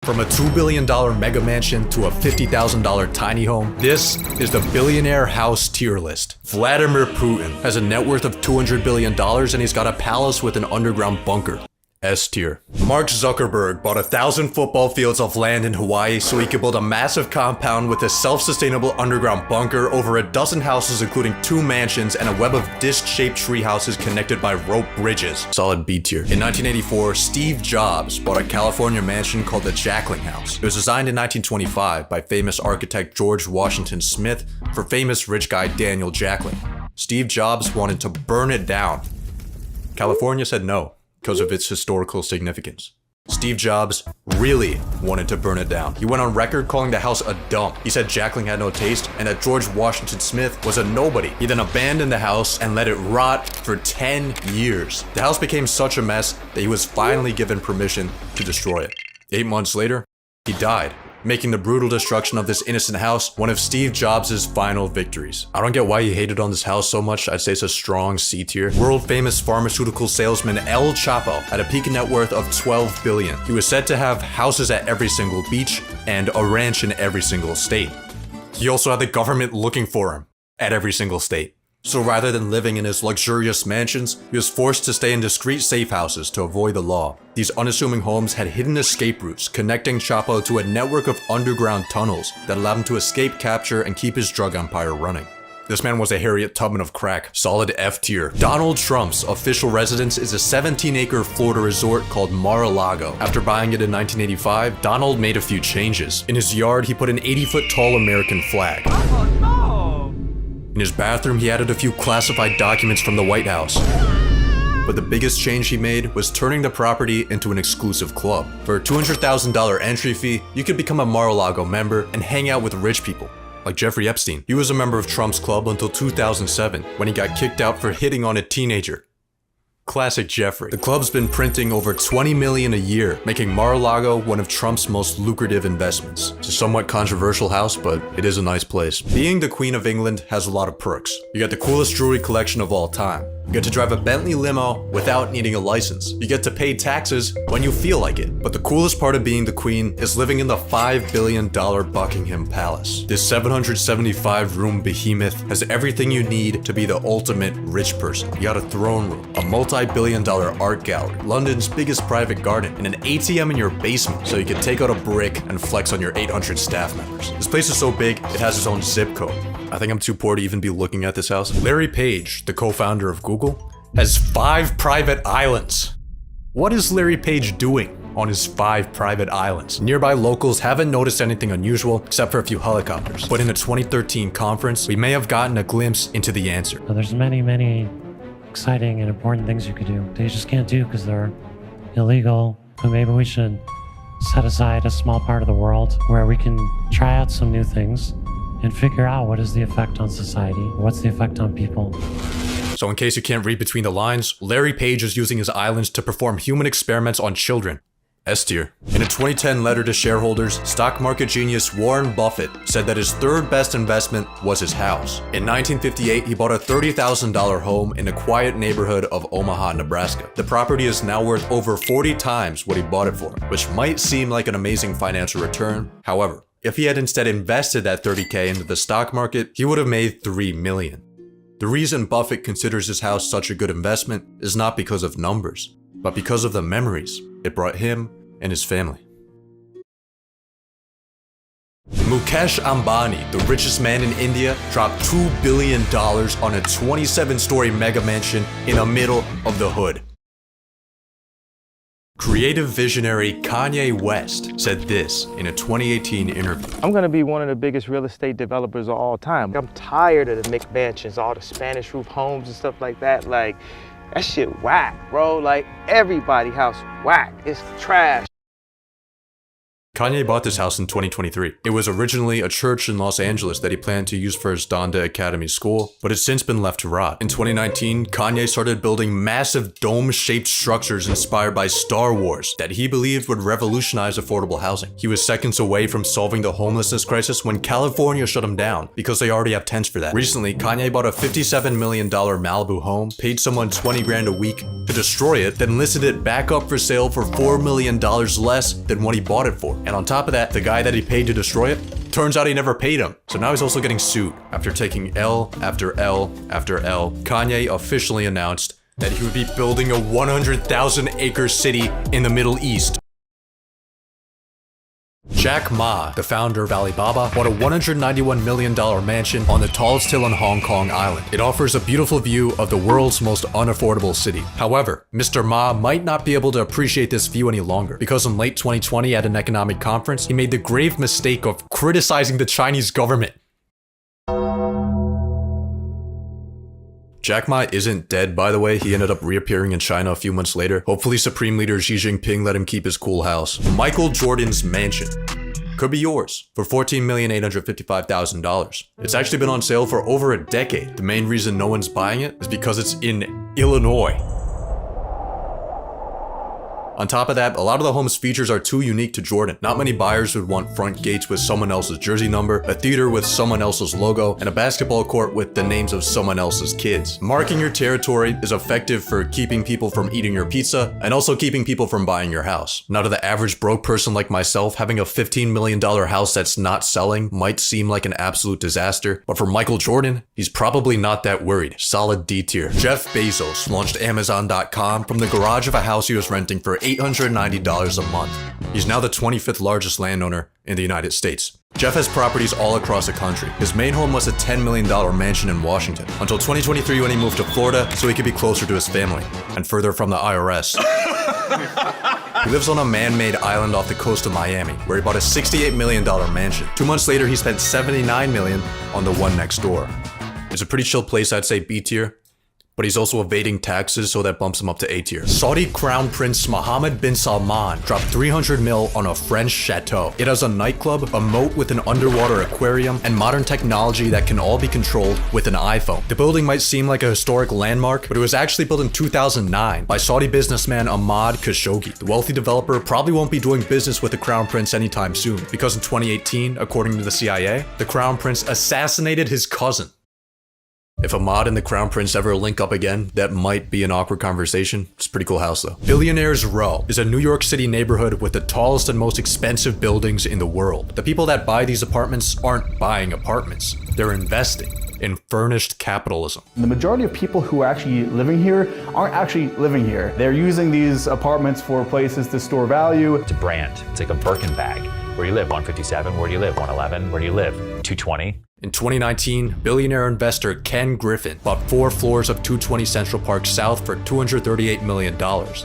From a $2 billion mega mansion to a $50,000 tiny home, this is the billionaire house tier list. Vladimir Putin has a net worth of $200 billion and he's got a palace with an underground bunker. S tier. Mark Zuckerberg bought 1,000 football fields of land in Hawaii so he could build a massive compound with a self-sustainable underground bunker, over a dozen houses including 2 mansions, and a web of disc-shaped tree houses connected by rope bridges. Solid B tier. In 1984, Steve Jobs bought a California mansion called the Jackling House. It was designed in 1925 by famous architect George Washington Smith for famous rich guy Daniel Jackling. Steve Jobs wanted to burn it down. California said no, because of its historical significance. Steve Jobs really wanted to burn it down. He went on record calling the house a dump. He said Jackling had no taste and that George Washington Smith was a nobody. He then abandoned the house and let it rot for 10 years. The house became such a mess that he was finally given permission to destroy it. 8 months later, he died, making the brutal destruction of this innocent house one of Steve Jobs' final victories. I don't get why he hated on this house so much. I'd say it's a strong C tier. World famous pharmaceutical salesman El Chapo had a peak net worth of $12 billion. He was said to have houses at every single beach and a ranch in every single state. He also had the government looking for him at every single state. So rather than living in his luxurious mansions, he was forced to stay in discreet safe houses to avoid the law. These unassuming homes had hidden escape routes, connecting Chapo to a network of underground tunnels that allowed him to escape capture and keep his drug empire running. This man was a Harriet Tubman of crack. Solid F tier. Donald Trump's official residence is a 17-acre Florida resort called Mar-a-Lago. After buying it in 1985, Donald made a few changes. In his yard, he put an 80-foot tall American flag. In his bathroom, he added a few classified documents from the White House. But the biggest change he made was turning the property into an exclusive club. For a $200,000 entry fee, you could become a Mar-a-Lago member and hang out with rich people, like Jeffrey Epstein. He was a member of Trump's club until 2007, when he got kicked out for hitting on a teenager. Classic Jeffrey. The club's been printing over $20 million a year, making Mar-a-Lago one of Trump's most lucrative investments. It's a somewhat controversial house, but it is a nice place. Being the Queen of England has a lot of perks. You get the coolest jewelry collection of all time. You get to drive a Bentley limo without needing a license. You get to pay taxes when you feel like it. But the coolest part of being the Queen is living in the $5 billion Buckingham Palace. This 775-room behemoth has everything you need to be the ultimate rich person. You got a throne room, a multi-billion-dollar art gallery, London's biggest private garden, and an ATM in your basement so you can take out a brick and flex on your 800 staff members. This place is so big, it has its own zip code. I think I'm too poor to even be looking at this house. Larry Page, the co-founder of Google, has 5 private islands. What is Larry Page doing on his 5 private islands? Nearby locals haven't noticed anything unusual except for a few helicopters. But in a 2013 conference, we may have gotten a glimpse into the answer. There's many exciting and important things you could do that you just can't do because they're illegal. But maybe we should set aside a small part of the world where we can try out some new things and figure out what is the effect on society, what's the effect on people. So in case you can't read between the lines, Larry Page is using his islands to perform human experiments on children. S tier. In a 2010 letter to shareholders, stock market genius Warren Buffett said that his 3rd best investment was his house. In 1958, he bought a $30,000 home in a quiet neighborhood of Omaha, Nebraska. The property is now worth over 40 times what he bought it for, which might seem like an amazing financial return. However, if he had instead invested that $30K into the stock market, he would have made $3 million. The reason Buffett considers his house such a good investment is not because of numbers, but because of the memories it brought him and his family. Mukesh Ambani, the richest man in India, dropped $2 billion on a 27-story mega mansion in the middle of the hood. Creative visionary Kanye West said this in a 2018 interview. I'm gonna be one of the biggest real estate developers of all time. I'm tired of the McMansions, all the Spanish roof homes and stuff like that. Like, that shit whack, bro. Like, everybody house whack. It's trash. Kanye bought this house in 2023. It was originally a church in Los Angeles that he planned to use for his Donda Academy school, but it's since been left to rot. In 2019, Kanye started building massive dome-shaped structures inspired by Star Wars that he believed would revolutionize affordable housing. He was seconds away from solving the homelessness crisis when California shut him down because they already have tents for that. Recently, Kanye bought a $57 million Malibu home, paid someone 20 grand a week to destroy it, then listed it back up for sale for $4 million less than what he bought it for. And on top of that, the guy that he paid to destroy it, turns out he never paid him. So now he's also getting sued. After taking L after L after L, Kanye officially announced that he would be building a 100,000 acre city in the Middle East. Jack Ma, the founder of Alibaba, bought a $191 million mansion on the tallest hill in Hong Kong Island. It offers a beautiful view of the world's most unaffordable city. However, Mr. Ma might not be able to appreciate this view any longer, because in late 2020 at an economic conference, he made the grave mistake of criticizing the Chinese government. Jack Ma isn't dead, by the way. He ended up reappearing in China a few months later. Hopefully Supreme Leader Xi Jinping let him keep his cool house. Michael Jordan's mansion could be yours for $14,855,000. It's actually been on sale for over a decade. The main reason no one's buying it is because it's in Illinois. On top of that, a lot of the home's features are too unique to Jordan. Not many buyers would want front gates with someone else's jersey number, a theater with someone else's logo, and a basketball court with the names of someone else's kids. Marking your territory is effective for keeping people from eating your pizza and also keeping people from buying your house. Now, to the average broke person like myself, having a $15 million house that's not selling might seem like an absolute disaster, but for Michael Jordan, he's probably not that worried. Solid D tier. Jeff Bezos launched Amazon.com from the garage of a house he was renting for $890 a month. He's now the 25th largest landowner in the United States. Jeff has properties all across the country. His main home was a $10 million mansion in Washington, until 2023 when he moved to Florida so he could be closer to his family, and further from the IRS. He lives on a man-made island off the coast of Miami, where he bought a $68 million mansion. 2 months later, he spent $79 million on the one next door. It's a pretty chill place, I'd say B tier. But he's also evading taxes, so that bumps him up to A tier. Saudi Crown Prince Mohammed Bin Salman dropped 300 mil on a French chateau. It has a nightclub, a moat with an underwater aquarium, and modern technology that can all be controlled with an iPhone. The building might seem like a historic landmark, but it was actually built in 2009 by Saudi businessman Ahmad Khashoggi. The wealthy developer probably won't be doing business with the Crown Prince anytime soon, because in 2018, according to the CIA, the Crown Prince assassinated his cousin. If Ahmad and the Crown Prince ever link up again, that might be an awkward conversation. It's a pretty cool house though. Billionaire's Row is a New York City neighborhood with the tallest and most expensive buildings in the world. The people that buy these apartments aren't buying apartments, they're investing in furnished capitalism. The majority of people who are actually living here aren't actually living here. They're using these apartments for places to store value. It's a brand. It's like a Birkin bag. Where do you live? 157. Where do you live? 111. Where do you live? 220. In 2019, billionaire investor Ken Griffin bought 4 floors of 220 Central Park South for $238 million,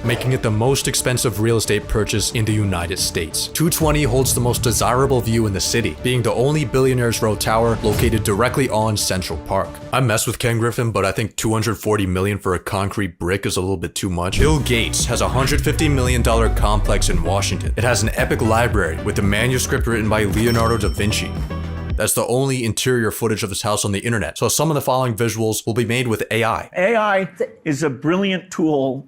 making it the most expensive real estate purchase in the United States. 220 holds the most desirable view in the city, being the only Billionaire's Row tower located directly on Central Park. I mess with Ken Griffin, but I think $240 million for a concrete brick is a little bit too much. Bill Gates has a $150 million complex in Washington. It has an epic library with a manuscript written by Leonardo da Vinci. That's the only interior footage of his house on the internet, so some of the following visuals will be made with AI. AI is a brilliant tool.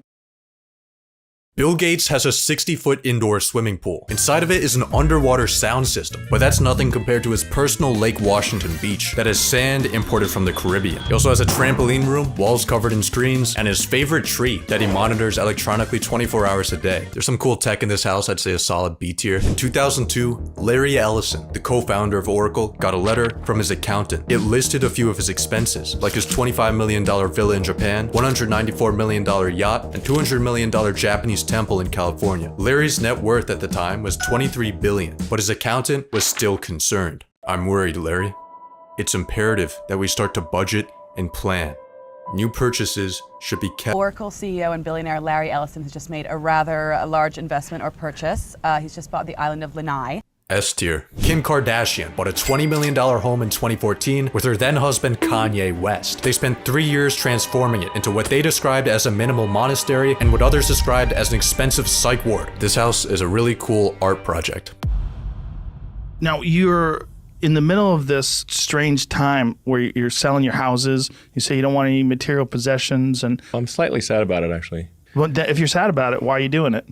Bill Gates has a 60-foot indoor swimming pool. Inside of it is an underwater sound system, but that's nothing compared to his personal Lake Washington beach that has sand imported from the Caribbean. He also has a trampoline room, walls covered in screens, and his favorite tree that he monitors electronically 24 hours a day. There's some cool tech in this house, I'd say a solid B tier. In 2002, Larry Ellison, the co-founder of Oracle, got a letter from his accountant. It listed a few of his expenses, like his $25 million villa in Japan, $194 million yacht, and $200 million Japanese temple in California. Larry's net worth at the time was $23 billion, but his accountant was still concerned. I'm worried, Larry. It's imperative that we start to budget and plan. New purchases should be kept. Oracle CEO and billionaire Larry Ellison has just made a rather large investment or purchase. He's just bought the island of Lanai. S tier. Kim Kardashian bought a $20 million home in 2014 with her then husband Kanye West. They spent 3 years transforming it into what they described as a minimal monastery and what others described as an expensive psych ward. This house is a really cool art project. Now you're in the middle of this strange time where you're selling your houses. You say you don't want any material possessions, and I'm slightly sad about it, actually. well, if you're sad about it, why are you doing it?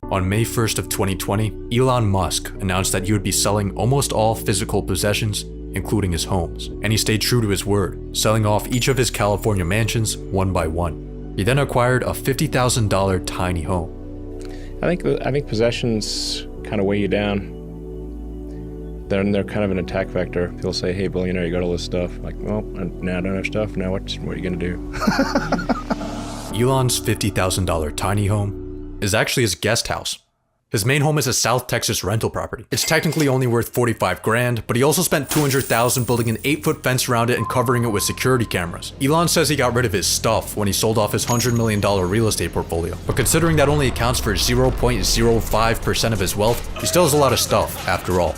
On May 1st of 2020, Elon Musk announced that he would be selling almost all physical possessions, including his homes. And he stayed true to his word, selling off each of his California mansions one by one. He then acquired a $50,000 tiny home. I think possessions kind of weigh you down. Then they're kind of an attack vector. People say, "Hey, billionaire, you got all this stuff." Like, well, now I don't have stuff. Now what are you gonna do? Elon's $50,000 tiny home is actually his guest house. His main home is a South Texas rental property. It's technically only worth 45 grand, but he also spent 200,000 building an 8-foot fence around it and covering it with security cameras. Elon says he got rid of his stuff when he sold off his $100 million real estate portfolio, but considering that only accounts for 0.05% of his wealth, he still has a lot of stuff after all.